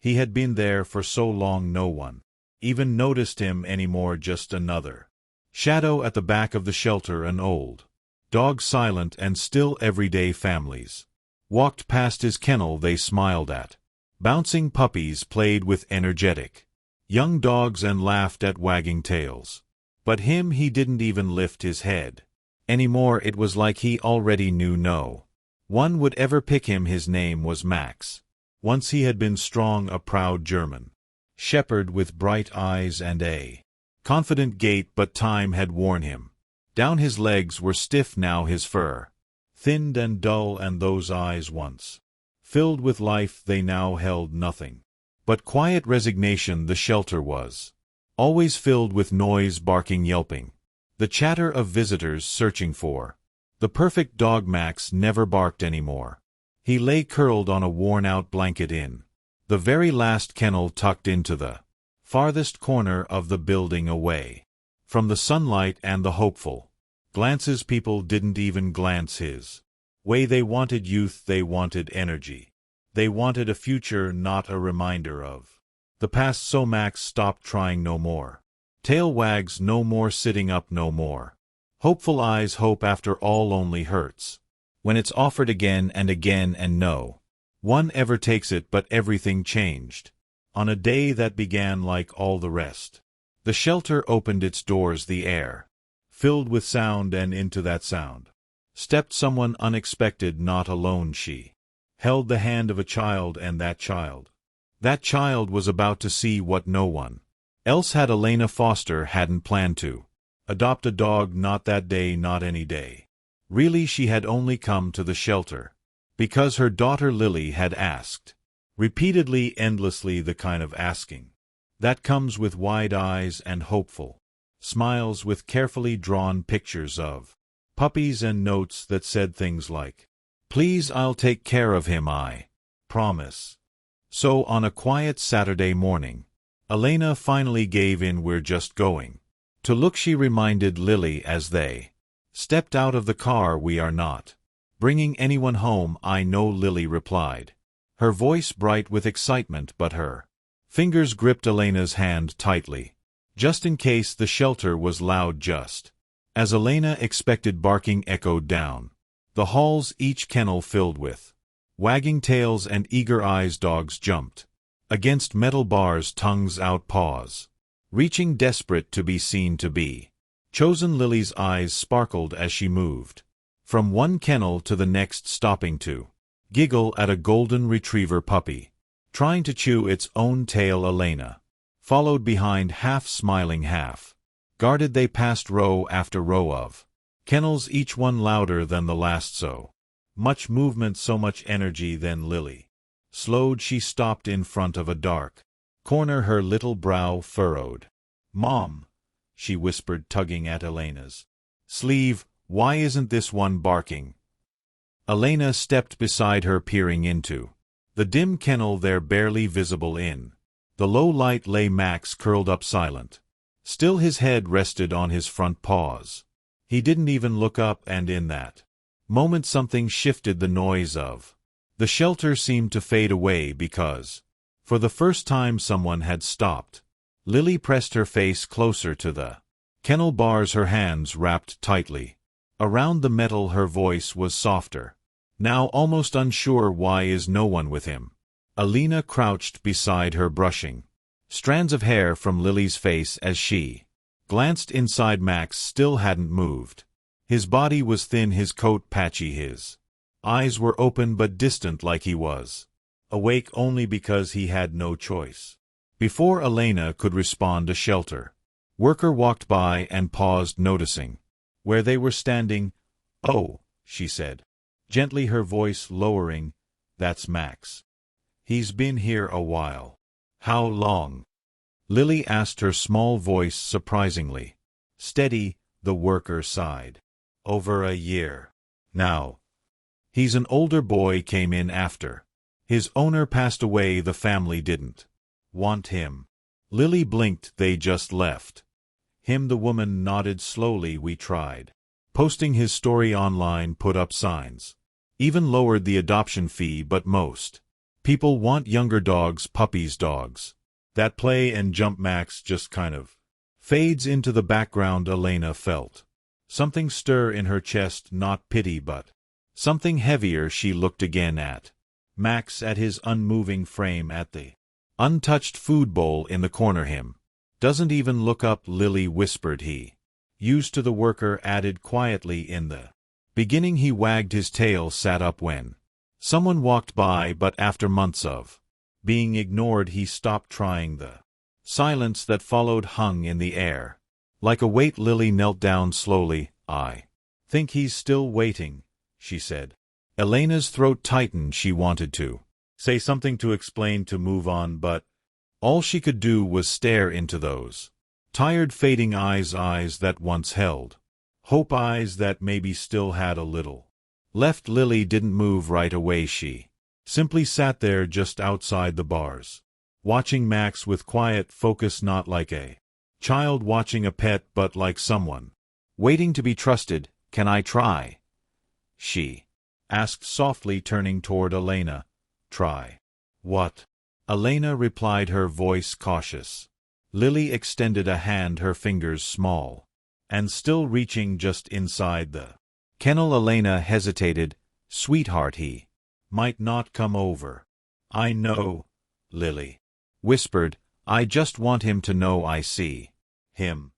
He had been there for so long no one even noticed him anymore, just another shadow at the back of the shelter. An old dog, silent and still. Everyday families walked past his kennel, they smiled at bouncing puppies, played with energetic young dogs and laughed at wagging tails. But him, he didn't even lift his head anymore. It was like he already knew no one would ever pick him. His name was Max. Once he had been strong, a proud German shepherd with bright eyes and a confident gait, but time had worn him down. His legs were stiff now, his fur thinned and dull, and those eyes, once filled with life, they now held nothing but quiet resignation. The shelter was always filled with noise, barking, yelping, the chatter of visitors searching for the perfect dog. Max never barked anymore. He lay curled on a worn-out blanket in the very last kennel, tucked into the farthest corner of the building, away from the sunlight and the hopeful glances. People didn't even glance his way. They wanted youth, they wanted energy, they wanted a future, not a reminder of the past. So Max stopped trying. No more tail wags, no more sitting up, no more hopeful eyes. Hope, after all, only hurts when it's offered again and again, and no one ever takes it. But everything changed on a day that began like all the rest. The shelter opened its doors, the air filled with sound, and into that sound stepped someone unexpected. Not alone, she held the hand of a child, and that child was about to see what no one else had. Elena Foster hadn't planned to adopt a dog, not that day, not any day. Really, she had only come to the shelter because her daughter Lily had asked repeatedly, endlessly, the kind of asking that comes with wide eyes and hopeful smiles, with carefully drawn pictures of puppies and notes that said things like, "Please, I'll take care of him, I promise." So on a quiet Saturday morning, Elena finally gave in. "We're just going to look," she reminded Lily as they stepped out of the car. "We are not bringing anyone home, I know," Lily replied, her voice bright with excitement, but her fingers gripped Elena's hand tightly. Just in case. The shelter was loud, just as Elena expected. Barking echoed down the halls, each kennel filled with wagging tails and eager eyes. Dogs jumped against metal bars, tongues out, paws reaching, desperate to be seen, to be chosen. Lily's eyes sparkled as she moved from one kennel to the next, stopping to giggle at a golden retriever puppy trying to chew its own tail. Elena followed behind, half smiling, half guarded. They passed row after row of kennels, each one louder than the last. So much movement, so much energy. Then Lily slowed. She stopped in front of a dark corner, her little brow furrowed. "Mom," she whispered, tugging at Elena's sleeve, "why isn't this one barking?" Elena stepped beside her, peering into the dim kennel. There, barely visible in the low light, lay Max, curled up, silent. Still, his head rested on his front paws. He didn't even look up, and in that moment something shifted. The noise of the shelter seemed to fade away, because for the first time someone had stopped. Lily pressed her face closer to the kennel bars, her hands wrapped tightly around the metal. Her voice was softer now, almost unsure. "Why is no one with him?" Elena crouched beside her, brushing strands of hair from Lily's face as she glanced inside. Max still hadn't moved. His body was thin, his coat patchy, his eyes were open but distant, like he was awake only because he had no choice. Before Elena could respond, a shelter worker walked by and paused, noticing where they were standing. "Oh," she said gently, her voice lowering, "that's Max. He's been here a while." "How long?" Lily asked, her small voice surprisingly steady. The worker sighed. "Over a year now. He's an older boy, came in after his owner passed away. The family didn't want him." Lily blinked. "They just left him?" The woman nodded slowly. "We tried posting his story online, put up signs, even lowered the adoption fee, but most People want younger dogs, puppies' dogs. That play and jump Max just kind of fades into the background. Elena felt something stir in her chest, not pity but something heavier. She looked again at Max, at his unmoving frame, at the untouched food bowl in the corner. Him doesn't even look up, Lily whispered. He used to. The worker added quietly. In the beginning he wagged his tail, sat up when someone walked by, but after months of being ignored he stopped trying. The silence that followed hung in the air like a weight. Lily knelt down slowly. I think he's still waiting, she said. Elena's throat tightened. She wanted to say something, to explain, to move on, but all she could do was stare into those tired, fading eyes, eyes that once held hope, eyes that maybe still had a little left. Lily didn't move right away. She simply sat there, just outside the bars, watching Max with quiet focus, not like a child watching a pet, but like someone waiting to be trusted. Can I try? She asked softly, turning toward Elena. Try what? Elena replied, her voice cautious. Lily extended a hand, her fingers small and still reaching just inside the kennel. Elena hesitated. Sweetheart, he might not come over. I know, Lily whispered. I just want him to know I see him.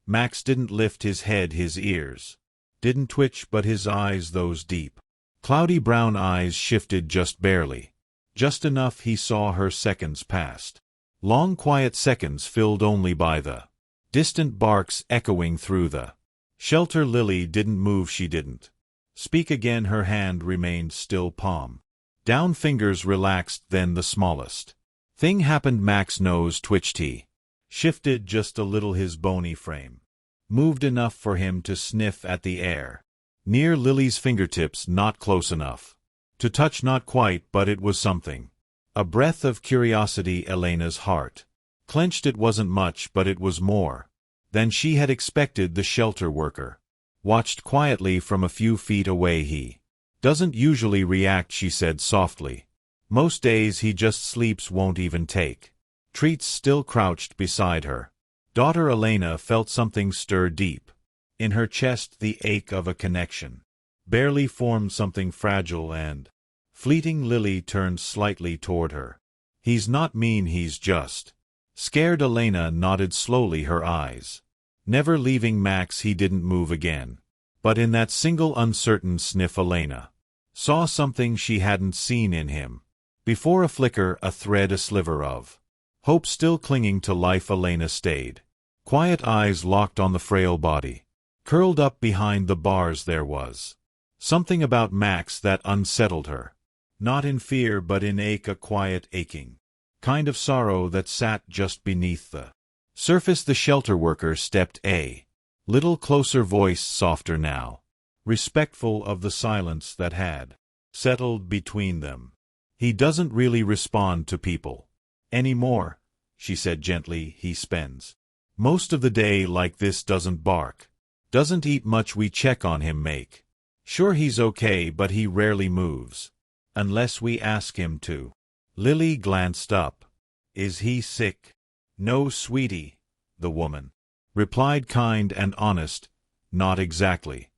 Max didn't lift his head, his ears didn't twitch, but his eyes, those deep, cloudy brown eyes, shifted just barely. Just enough. He saw her. Seconds passed. Long, quiet seconds, filled only by the distant barks echoing through the shelter. Lily didn't move. She didn't speak again. Her hand remained still, palm down, fingers relaxed. Then the smallest thing happened. Max's nose twitched. He shifted just a little. His bony frame moved enough for him to sniff at the air near Lily's fingertips, not close enough to touch, not quite, but it was something. A breath of curiosity. Elena's heart clenched. It wasn't much, but it was more than she had expected. The shelter worker watched quietly from a few feet away. He doesn't usually react, she said softly. Most days he just sleeps, won't even take treats. Still crouched beside her daughter, Elena felt something stir deep in her chest, the ache of a connection barely formed, something fragile and fleeting. Lily turned slightly toward her. He's not mean, he's just scared. Elena nodded slowly, her eyes never leaving Max. He didn't move again, but in that single uncertain sniff Elena saw something she hadn't seen in him before. A flicker, a thread, a sliver of hope still clinging to life. Elena stayed quiet, eyes locked on the frail body curled up behind the bars. There was something about Max that unsettled her, not in fear but in ache, a quiet aching kind of sorrow that sat just beneath the surface. The shelter worker stepped a little closer, voice softer now, respectful of the silence that had settled between them. He doesn't really respond to people anymore, she said gently. He spends most of the day like this, doesn't bark, doesn't eat much. We check on him, make sure he's okay, but he rarely moves unless we ask him to. Lily glanced up. Is he sick? No, sweetie, the woman replied, kind and honest. Not exactly.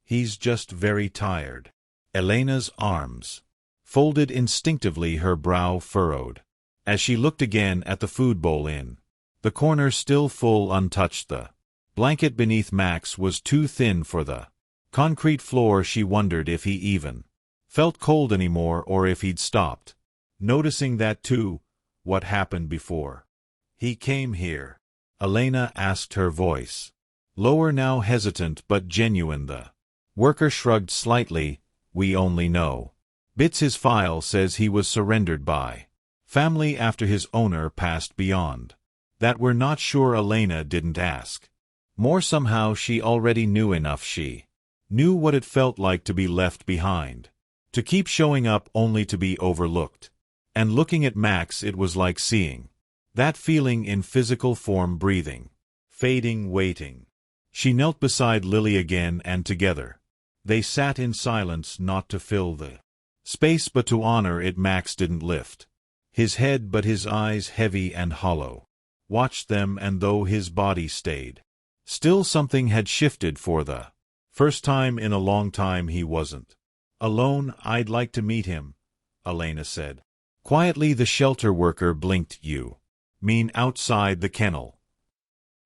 He's just very tired. Elena's arms folded instinctively, her brow furrowed, as she looked again at the food bowl in the corner, still full, untouched. The blanket beneath Max was too thin for the concrete floor. She wondered if he even felt cold anymore, or if he'd stopped noticing that too. What happened before he came here? Elena asked, her voice lower now, hesitant but genuine. The worker shrugged slightly. We only know bits. His file says he was surrendered by family after his owner passed. Beyond that, we're not sure. Elena didn't ask more. Somehow she already knew enough. She knew what it felt like to be left behind, to keep showing up only to be overlooked. And looking at Max, it was like seeing that feeling in physical form, breathing, fading, waiting. She knelt beside Lily again, and together they sat in silence, not to fill the Space but to honor it Max didn't lift. His head but his eyes heavy and hollow. Watched them and though his body stayed. Still something had shifted for the first time in a long time he wasn't alone. I'd like to meet him, Elena said. Quietly the shelter worker blinked. You mean outside the kennel?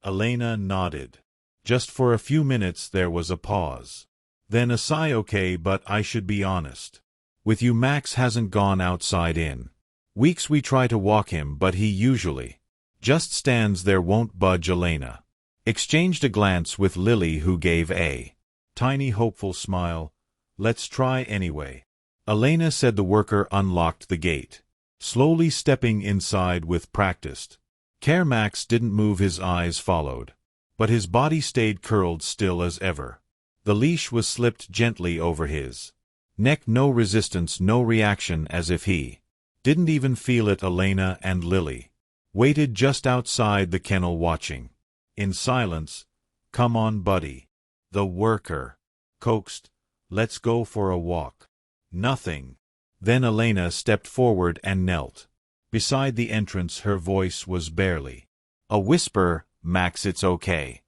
Elena nodded. Just for a few minutes there was a pause. Then a sigh. Okay, but I should be honest with you, Max hasn't gone outside in weeks. We try to walk him but he usually just stands there, won't budge. Elena exchanged a glance with Lily, who gave a tiny hopeful smile. Let's try anyway, Elena said. The worker unlocked the gate, slowly stepping inside with practiced care. Max didn't move, his eyes followed, but his body stayed curled still as ever. The leash was slipped gently over his neck, no resistance, no reaction, as if he didn't even feel it. Elena and Lily waited just outside the kennel watching in silence. Come on, buddy, the worker coaxed. Let's go for a walk. Nothing. Then Elena stepped forward and knelt beside the entrance. Her voice was barely a whisper. Max, it's okay.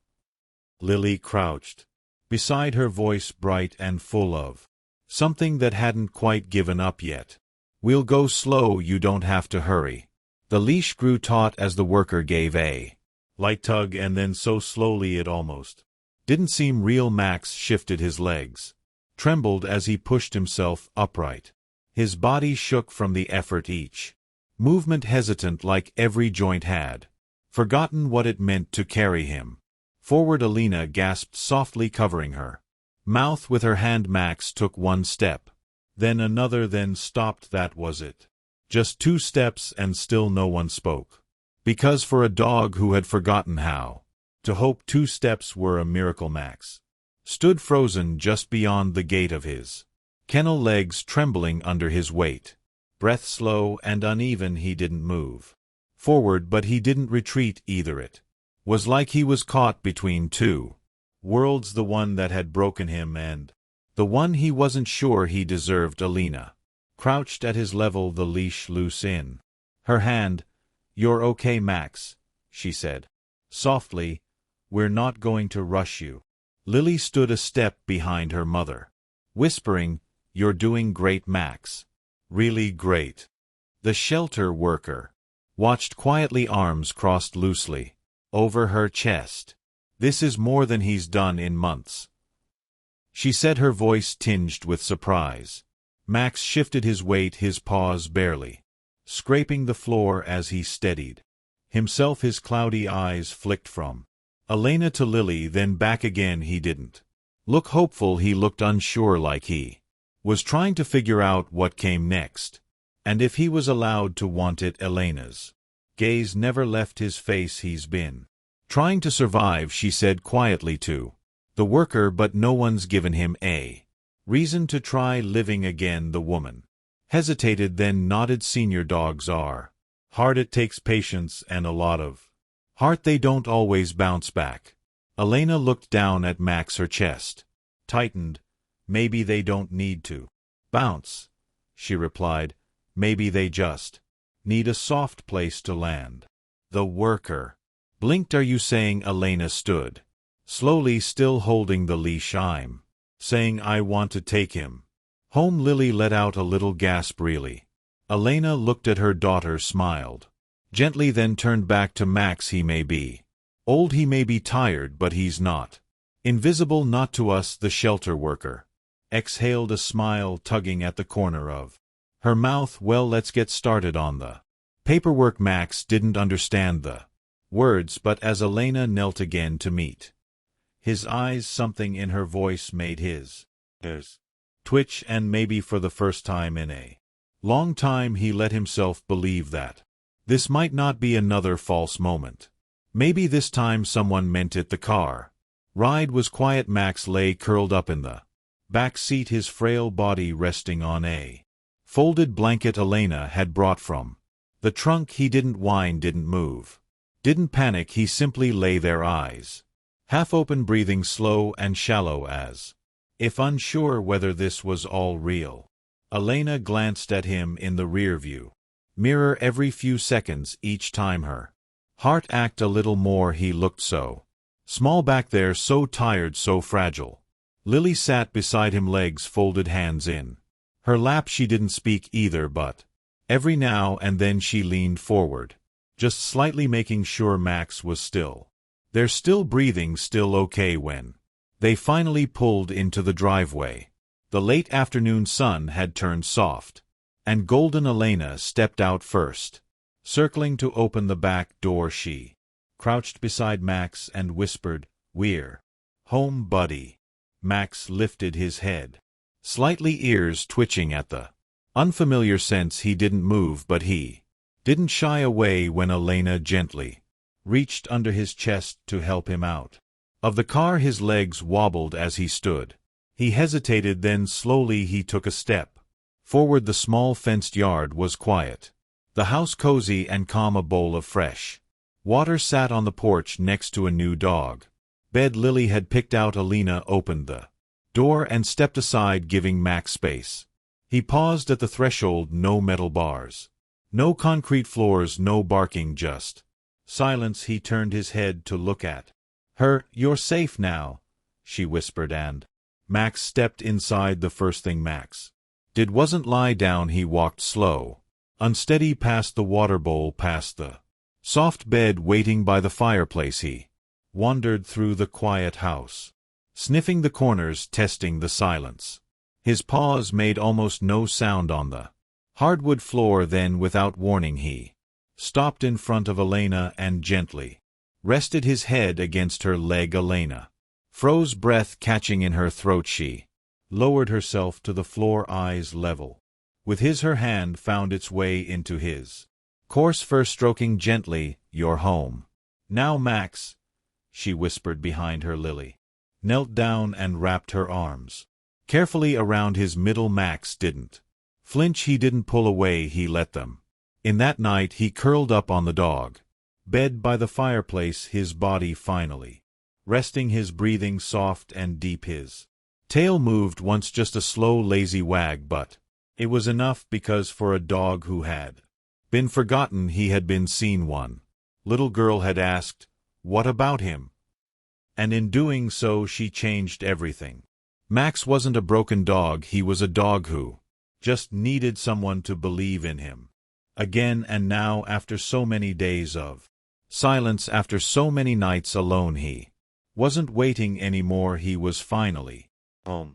Lily crouched beside her, voice bright and full of something that hadn't quite given up yet. We'll go slow, you don't have to hurry. The leash grew taut as the worker gave a light tug, and then so slowly it almost didn't seem real. Max shifted his legs, trembled as he pushed himself upright. His body shook from the effort, each movement hesitant, like every joint had forgotten what it meant to carry him forward. Elena gasped softly, covering her mouth with her hand. Max took one step, then another, then stopped. That was it. Just 2 steps, and still no one spoke. Because for a dog who had forgotten how to hope, 2 steps were a miracle. Max stood frozen just beyond the gate of his kennel, legs trembling under his weight, breath slow and uneven. He didn't move forward, but he didn't retreat either. It was like he was caught between 2 worlds, the one that had broken him and the one he wasn't sure he deserved. Elena crouched at his level, the leash loose in her hand. You're okay, Max, she said softly. We're not going to rush you. Lily stood a step behind her mother, whispering, You're doing great, Max. Really great. The shelter worker watched quietly, arms crossed loosely over her chest. This is more than he's done in months, she said, her voice tinged with surprise. Max shifted his weight, his paws barely scraping the floor as he steadied himself. His cloudy eyes flicked from Elena to Lily, then back again. He didn't look hopeful, he looked unsure, like he was trying to figure out what came next, and if he was allowed to want it. Elena's gaze never left his face. He's been trying to survive, she said quietly to the worker, but no one's given him a reason to try living again. The woman hesitated, then nodded. Senior dogs are hard. It takes patience and a lot of heart. They don't always bounce back. Elena looked down at Max, her chest tightened. Maybe they don't need to bounce, she replied. Maybe they just need a soft place to land. The worker blinked. Are you saying? Elena stood slowly, still holding the leash. I'm saying I want to take him home. Lily let out a little gasp. Really? Elena looked at her daughter, smiled gently, then turned back to Max. He may be old, he may be tired, but he's not invisible, not to us. The shelter worker exhaled a smile, tugging at the corner of her mouth. Well, let's get started on the paperwork. Max didn't understand the words, but as Elena knelt again to meet his eyes, something in her voice made his twitch, and maybe for the first time in a long time he let himself believe that this might not be another false moment. Maybe this time someone meant it. The car ride was quiet. Max lay curled up in the back seat, his frail body resting on a folded blanket Elena had brought from the trunk. He didn't whine, didn't move, didn't panic. He simply lay there, eyes half open, breathing slow and shallow, as if unsure whether this was all real. Elena glanced at him in the rear view mirror every few seconds each time her heart ached a little more. He looked so small back there, so tired, so fragile. Lily sat beside him, legs folded, hands in her lap. She didn't speak either, but every now and then she leaned forward, just slightly, making sure Max was still there, still breathing, still okay. When they finally pulled into the driveway, the late afternoon sun had turned soft and golden. Elena stepped out first, circling to open the back door. She crouched beside Max and whispered, "We're home, buddy." Max lifted his head, slightly, ears twitching at the unfamiliar sense. He didn't move, but he didn't shy away when Elena gently reached under his chest to help him out of the car. His legs wobbled as he stood. He hesitated, then slowly he took a step forward. The small fenced yard was quiet, the house cozy and calm. A bowl of fresh water sat on the porch next to a new dog bed Lily had picked out. Elena opened the door and stepped aside, giving Max space. He paused at the threshold. No metal bars, no concrete floors, no barking, just silence. He turned his head to look at her. "You're safe now," she whispered, and Max stepped inside. The first thing Max did wasn't lie down. He walked slow, unsteady, past the water bowl, past the soft bed waiting by the fireplace. He wandered through the quiet house, sniffing the corners, testing the silence. His paws made almost no sound on the hardwood floor. Then, without warning, he stopped in front of Elena and gently rested his head against her leg. Elena froze, breath catching in her throat. She lowered herself to the floor, eyes level with his. Her hand found its way into his coarse fur, stroking gently. "You're home now, Max," she whispered behind her. Lily knelt down and wrapped her arms carefully around his middle. Max didn't flinch, he didn't pull away, he let them in. That night he curled up on the dog bed by the fireplace, his body finally resting, his breathing soft and deep. His tail moved once, just a slow, lazy wag, but it was enough, because for a dog who had been forgotten, he had been seen. One little girl had asked, "What about him?" And in doing so she changed everything. Max wasn't a broken dog, he was a dog who just needed someone to believe in him again. And now, after so many days of silence, after so many nights alone, he wasn't waiting anymore. He was finally home.